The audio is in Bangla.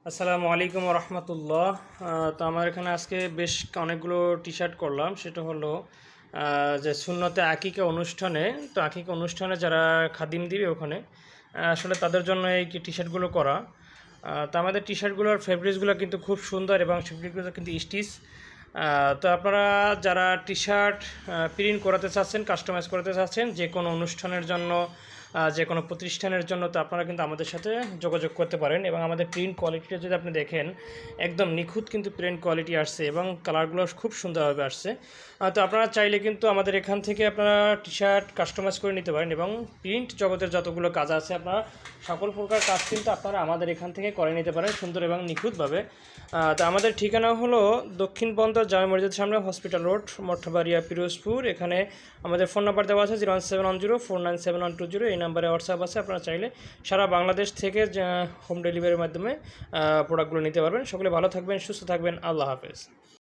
আসসালামু আলাইকুম রহমতুল্লাহ। তো আমার এখানে আজকে বেশ অনেকগুলো টি শার্ট করলাম। সেটা হলো যে সুন্নতে আকিকা অনুষ্ঠানে, তো আকিকা অনুষ্ঠানে যারা খাদিম দিবে ওখানে আসলে তাদের জন্য এই টি শার্টগুলো করা। তো আমাদের টি শার্টগুলোর ফেব্রিক্সগুলো কিন্তু খুব সুন্দর এবং ফেব্রিকগুলো কিন্তু স্টিচ। তো আপনারা যারা টি শার্ট প্রিন্ট করাতে চাচ্ছেন, কাস্টমাইজ করাতে চাচ্ছেন যে কোনো অনুষ্ঠানের জন্য, যে কোনো প্রতিষ্ঠানের জন্য, তো আপনারা কিন্তু আমাদের সাথে যোগাযোগ করতে পারেন। এবং আমাদের প্রিন্ট কোয়ালিটিটা যদি আপনি দেখেন, একদম নিখুঁত কিন্তু প্রিন্ট কোয়ালিটি আসছে এবং কালারগুলো খুব সুন্দরভাবে আসছে। তো আপনারা চাইলে কিন্তু আমাদের এখান থেকে আপনারা টি শার্ট কাস্টমাইজ করে নিতে পারেন এবং প্রিন্ট জগতের যতগুলো কাজ আছে আপনারা সকল প্রকার কাজ কিন্তু আপনারা আমাদের এখান থেকে করে নিতে পারেন সুন্দর এবং নিখুঁতভাবে। তো আমাদের ঠিকানা হলো দক্ষিণ বন্দর জামে মসজিদের সামনে, হসপিটাল রোড, মঠবাড়িয়া, পিরোজপুর। এখানে আমাদের ফোন নাম্বার দেওয়া আছে 01710497120। এই নাম্বারে হোয়াটসঅ্যাপ আছে। আপনারা চাইলে সারা বাংলাদেশ থেকে হোম ডেলিভারির মাধ্যমে প্রোডাক্টগুলো নিতে পারবেন। সকলে ভালো থাকবেন, সুস্থ থাকবেন। আল্লাহ হাফেজ।